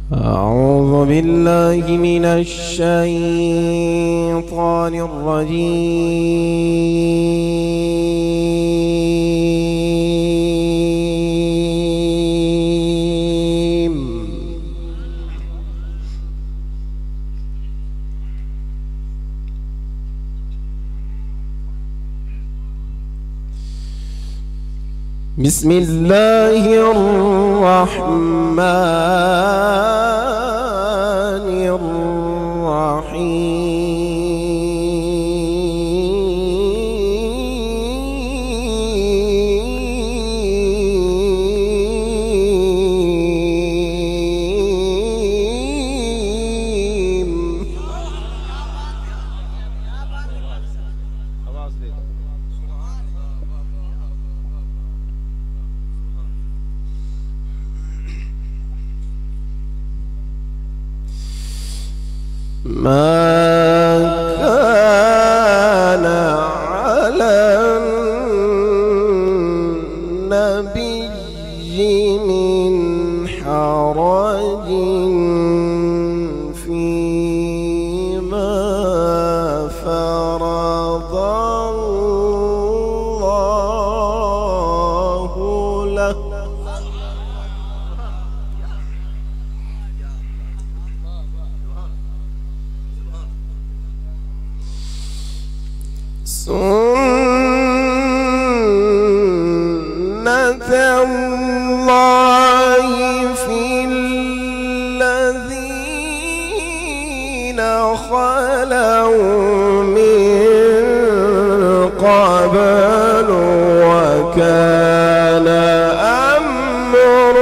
أعوذ بالله من الشيطان الرجيم. بسم الله الرحمن الرحيم. ما كان على النبي من حرج فيما فرض الله له. سنة الله في الذين خلوا من قبل وكان أمر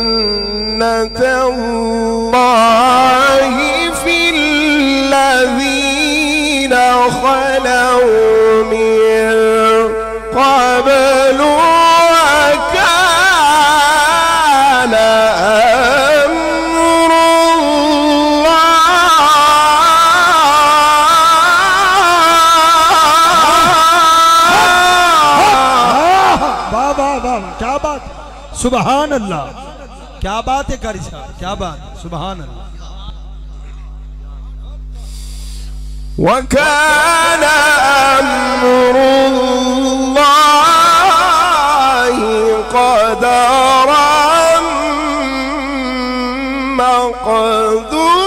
سنة الله في الذين خلوا من قبل وكان أمر वाह वाह वाह, क्या बात, सुभान अल्लाह, क्या बात है कारी साहब, क्या बात, सुभान अल्लाह। وكان أمر الله قدرا مقدورا.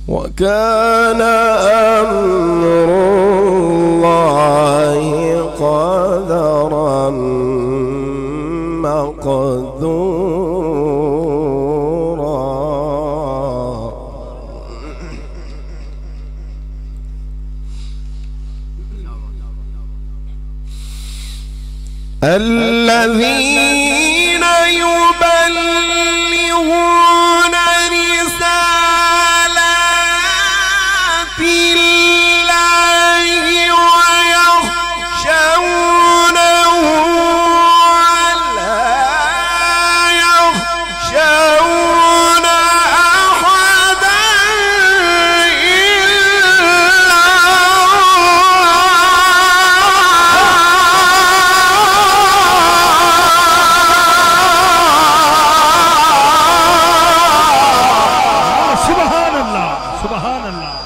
وكان أمر الله قدرا مقدورا. الذين يبلغون رسالات الله ويخشونه ولا يخشون أحدا إلا सुभान अल्लाह, सुभान अल्लाह।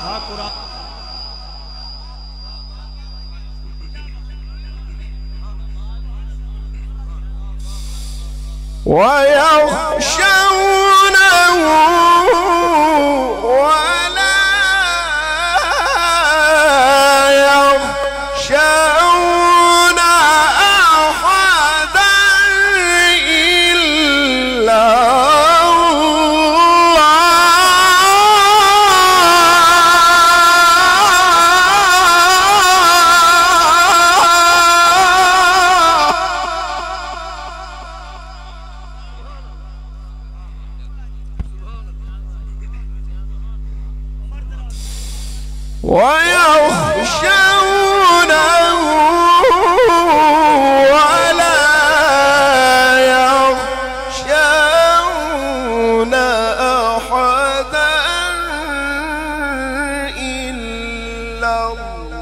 ويخشونه ولا يخشون أحدا إلا الله. ويخشونه ولا يخشون أحدا إلا الله.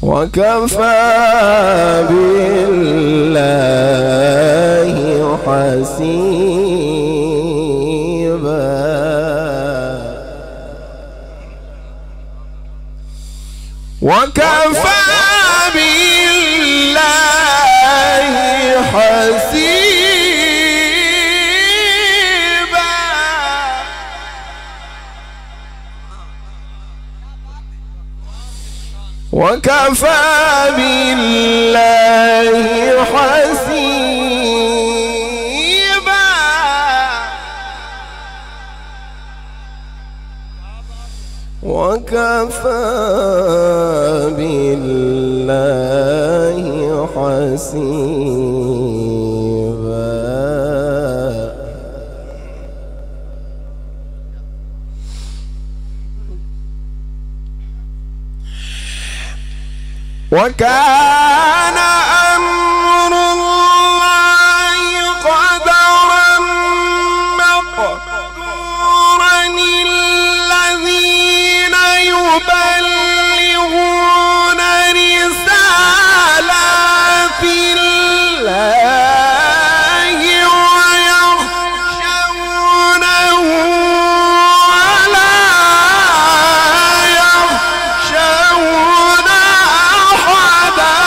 وكفى بالله حسيبا. وكفى بالله حسيبا. وكفى بالله حسيبا. وكفى بالله حسيبا. وكان أمر الله قدرا مقدورا. الذين يبلغون رسالات الله ويخشونه ولا يخشون أحدا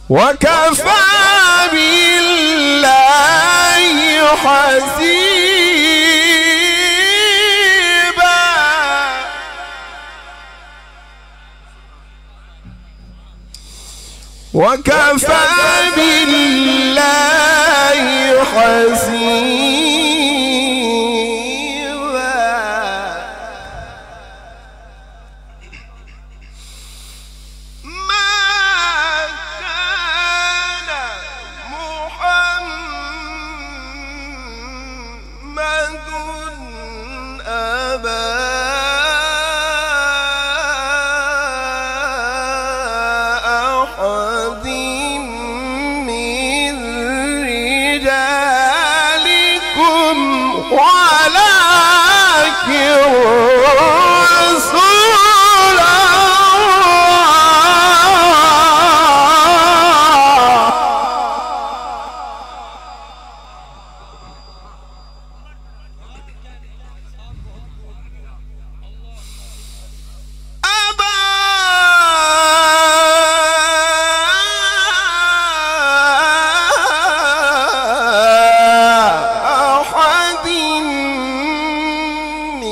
وكفى بالله حسيبا. وكفى بالله حسيبا. ما كان محمد أبا أحد من رجالكم ولكن رسول الله. أبا أحد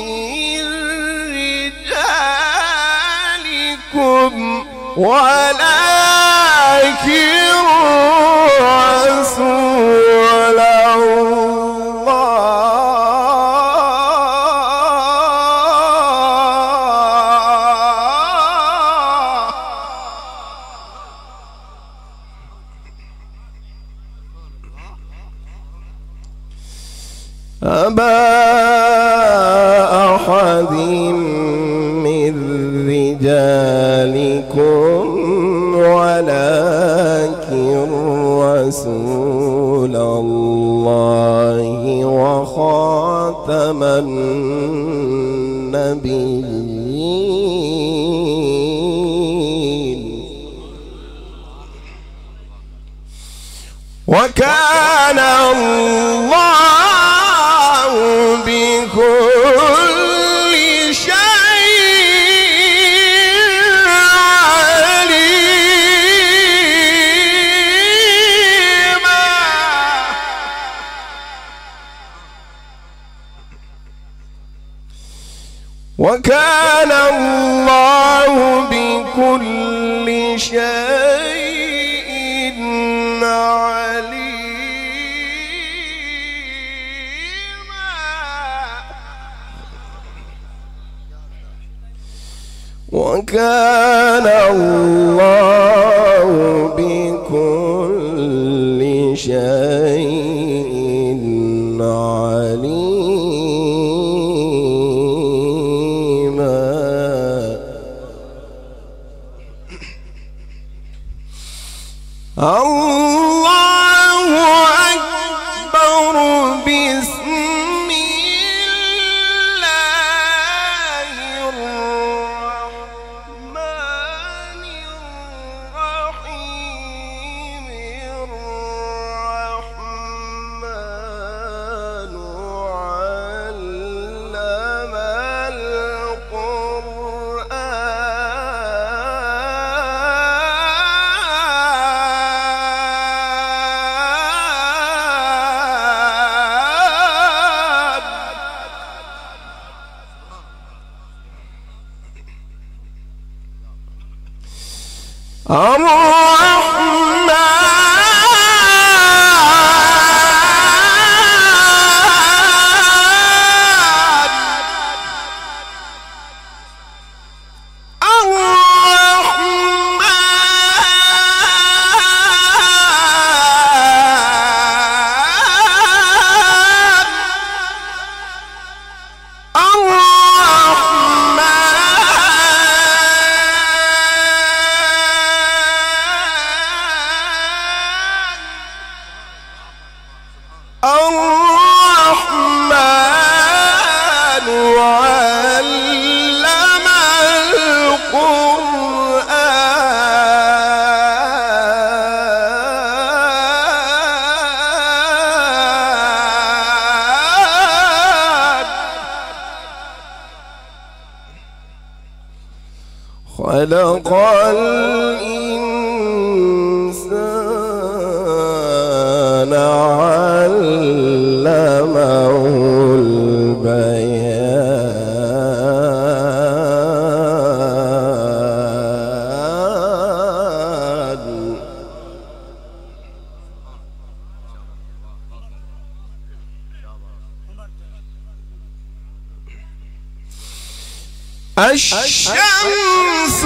من رجالكم ولكن رسول الله. أبا أحد من رجالكم ولكن رسول الله وخاتم النبيين. وكان الله بكل شيء عليما. وكان الله بكل شيء عليما. وكان الله بكل شيء عليما. الله أكبر. بسم الله الرحمن الرحيم. الرحمن علم خلق الإنسان علمه البيان. الشمس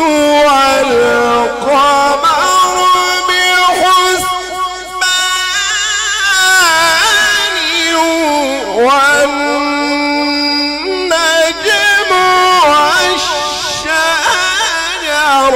والقمر بحسبان والنجم والشجر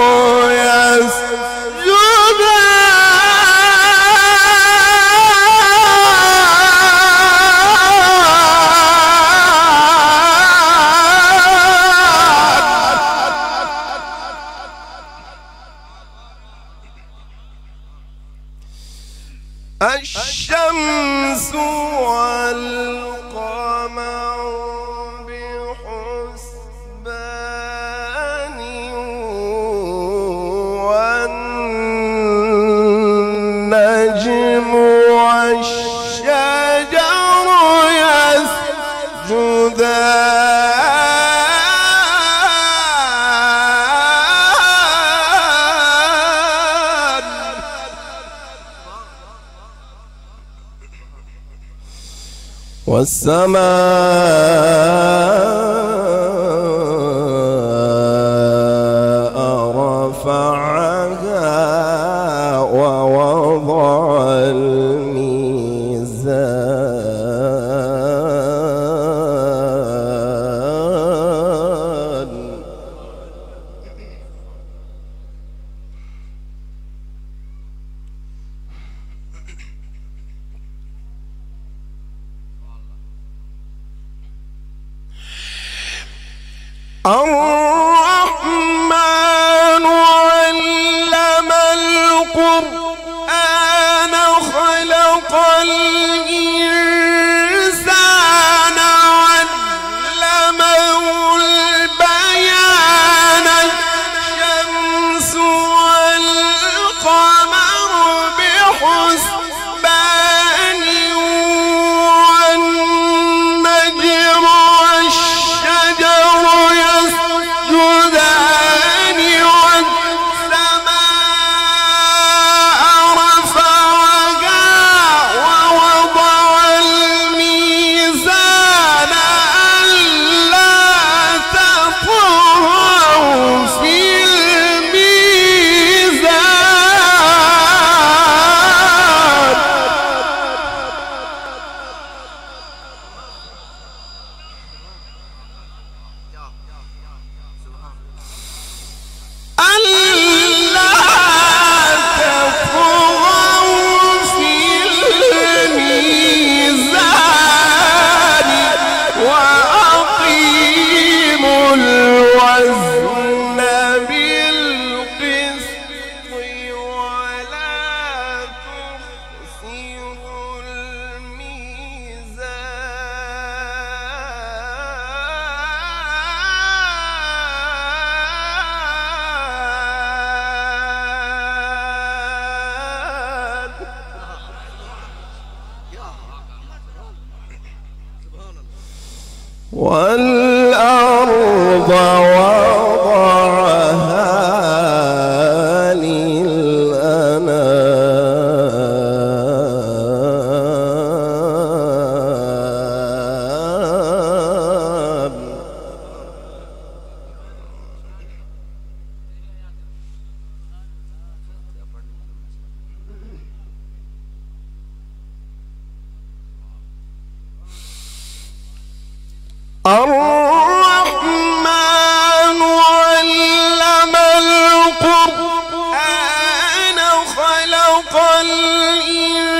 الشمس والقمر بحسبان والنجم والشجر يسجدان. والسماء رفعها ووضع الميزان. الرحمن علم القرآن خلق الإنسان علمه البيان. الشمس والقمر بحسبان والنجم والشجر يسجدان. والأرض وضعها للأنام. الرحمن علم القرآن خلق الإنسان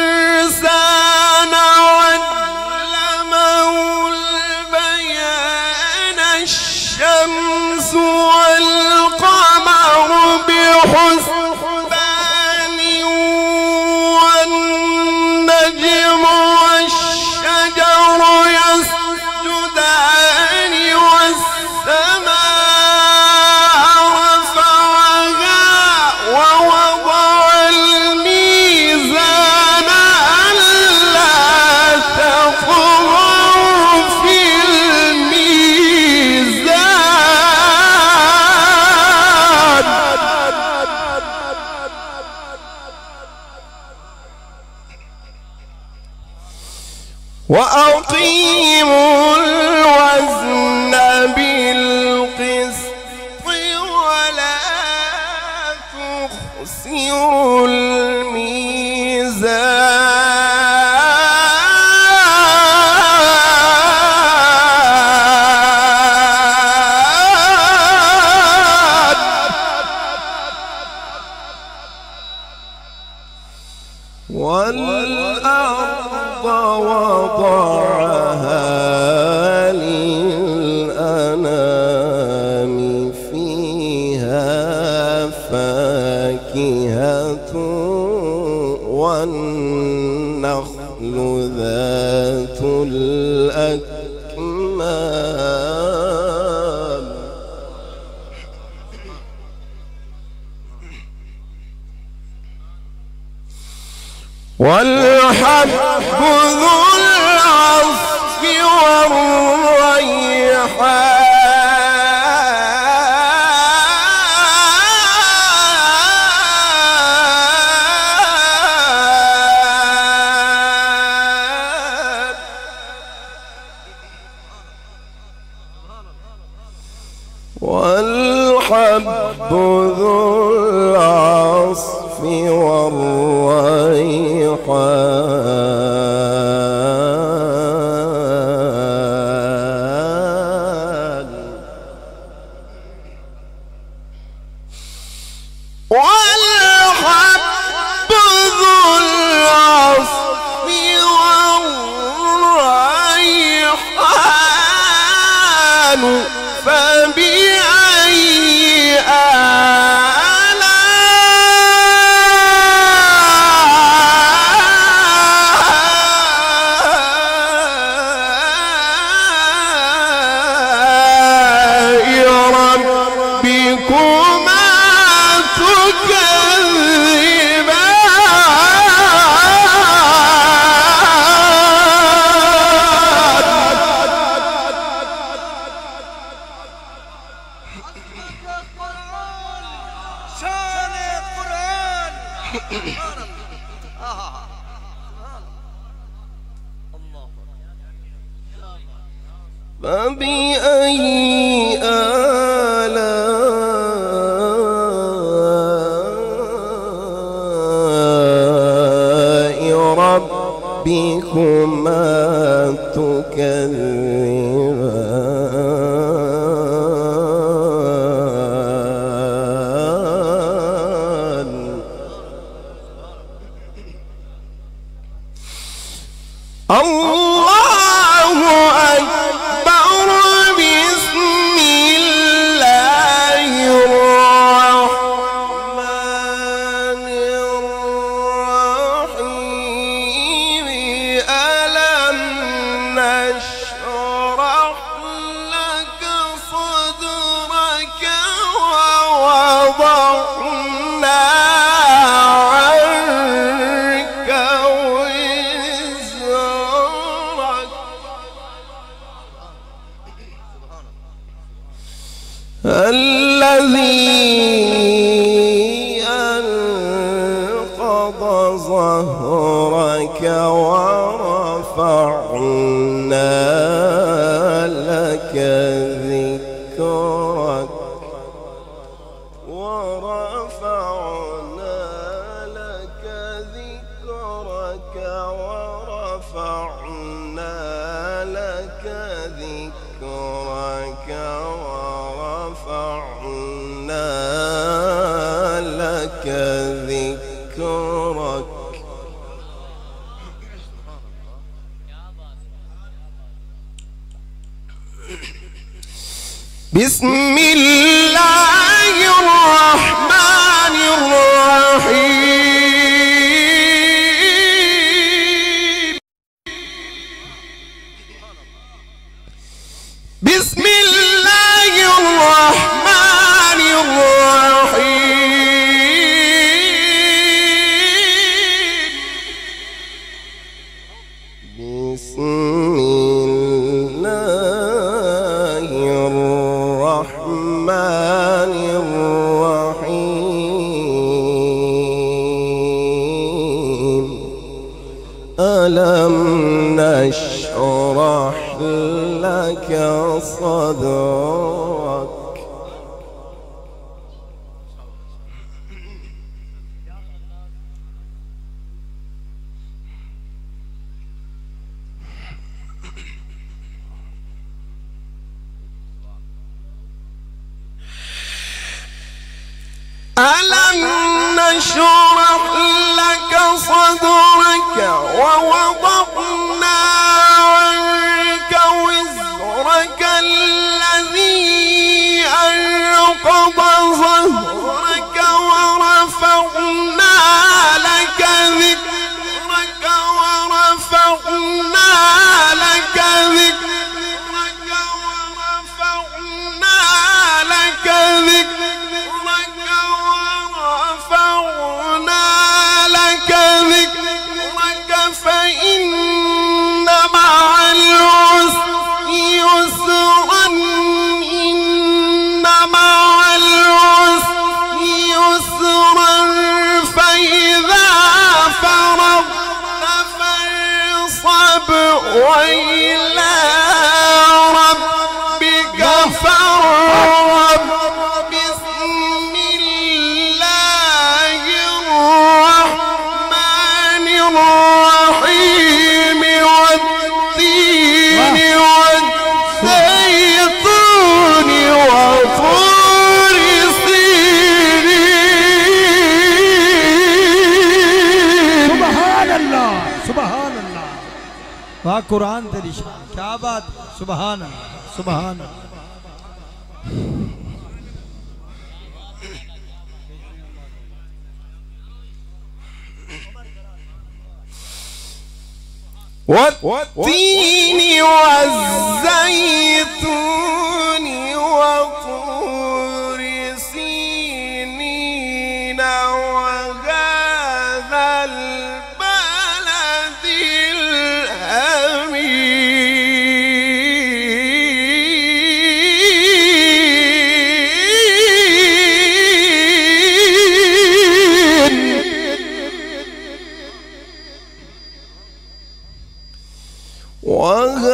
علمه البيان. الشمس والقمر بحسبان والنجم والشجر يسجدان والسماء رفعها ووضع الميزان ألا تطغوا في الميزان. وأقيموا الوزن بالقسط ولا تخسروا الميزان. والأرض وضعها للأنام. فيها فاكهة والنخل ذات الأكمام. والحب ذو العصف والريحان. والحب ذو العصف والريحان. والحب ذو العصف والريحان. فبأي آلاء ربكما فبأي آلاء ربكما تكذبان. الله أكبر. بسم الله الرحمن الرحيم. ألم نشرح ظهرك ورفعنا لك ذكرك ورفعنا لك ذكرك ورفعنا لك ذكرك ورفعنا لك ذكرك. بسم الله الرحمن الرحيم. بسم الله الرحمن الرحيم. بسم الله الرحمن الرحيم. ألم نشرح لك صدرك ألم نشرح لك صدرك ووضعنا عنك وزرك الذي أنقض ظهرك ورفعنا لك ذكرك ورفعنا لك ذكرك ورفعنا لك ذكرك فإن مع العسر يسرا إن مع العسر يسرا فإذا فرغت فانصب وإلى ربك فارغب. بسم الله الرحمن الرحيم. والتين والزيتون وطور سينين. سبحان الله سبحان الله. वाह कुरान तेरी शान, क्या बात. सुभान अल्लाह सुभान अल्लाह. والتين والزيتون وطور سينين وهذا البلد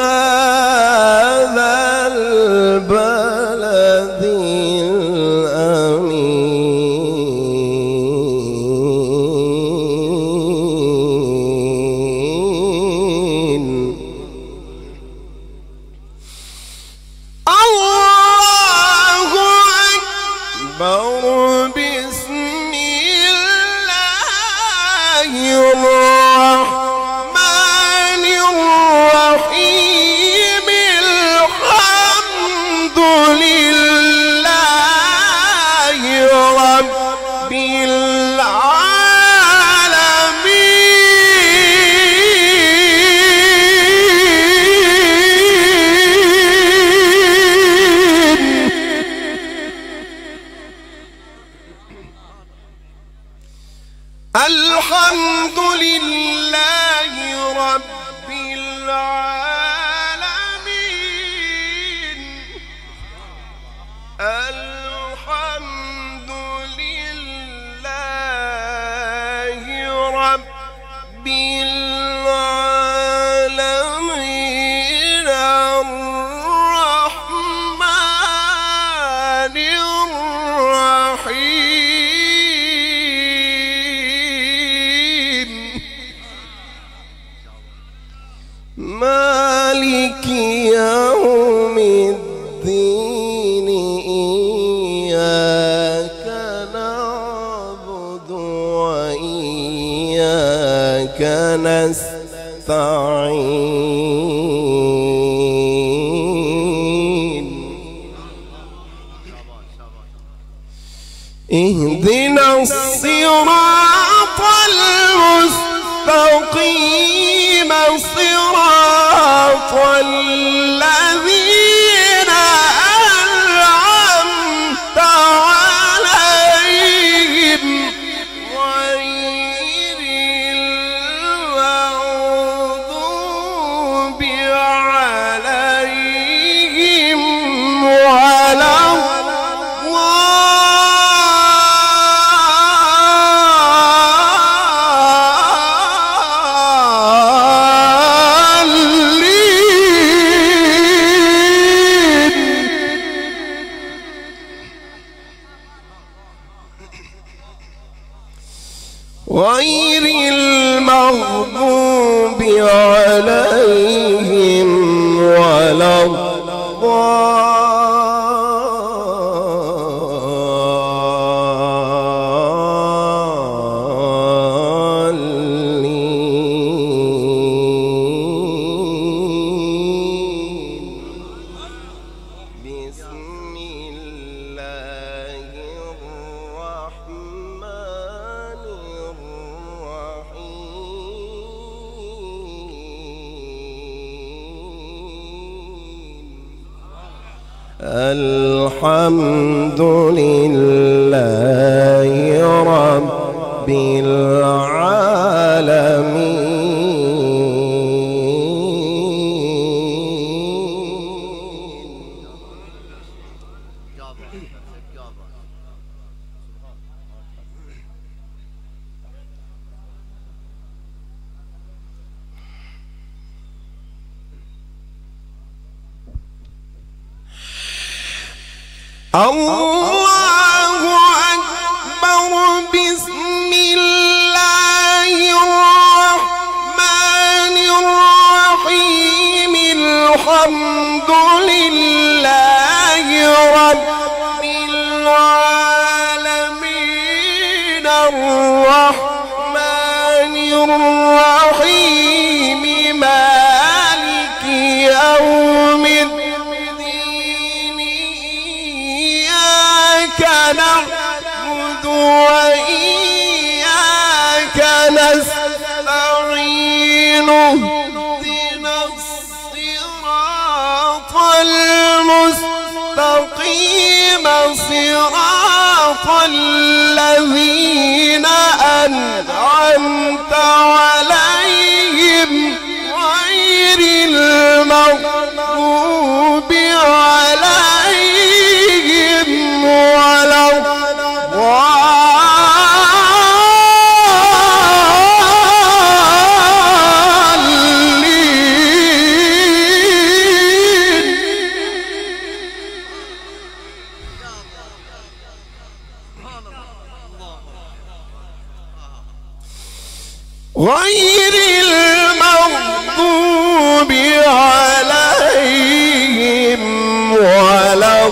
وهذا البلد الأمين. الله أكبر. بسم الله الرحمن الرحيم. الحمد لله رب العالمين. الحمد لله رب العالمين. الحمد لله رب العالمين الرحمن الرحيم مالك يوم الدين إياك نعبد وإياك نستعين اهدنا الصراط المستقيم صراط الذين أنعمت عليهم غير المغضوب عليهم ولا غير المغضوب عليهم ولا الضالين بسم الله الرحمن الحمد لله رب الله أكبر بسم الله الرحمن الرحيم الحمد لله رب العالمين الرحمن الرحيم مالك يوم الدين إياك نعبد وإياك نستعين اهدنا الصراط المستقيم صراط الذين أنعمت عليهم غير المغضوب عليهم ولا غير المغضوب عليهم ولا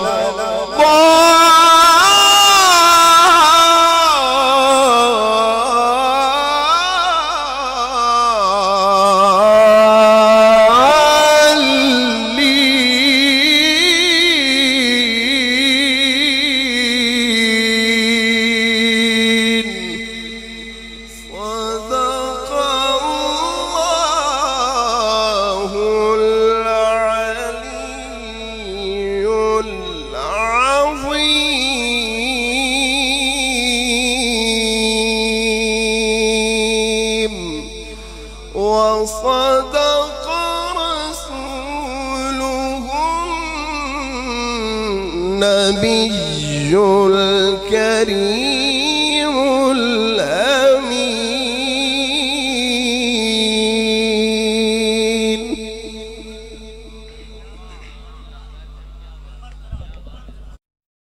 وصدق رسوله النبي الكريم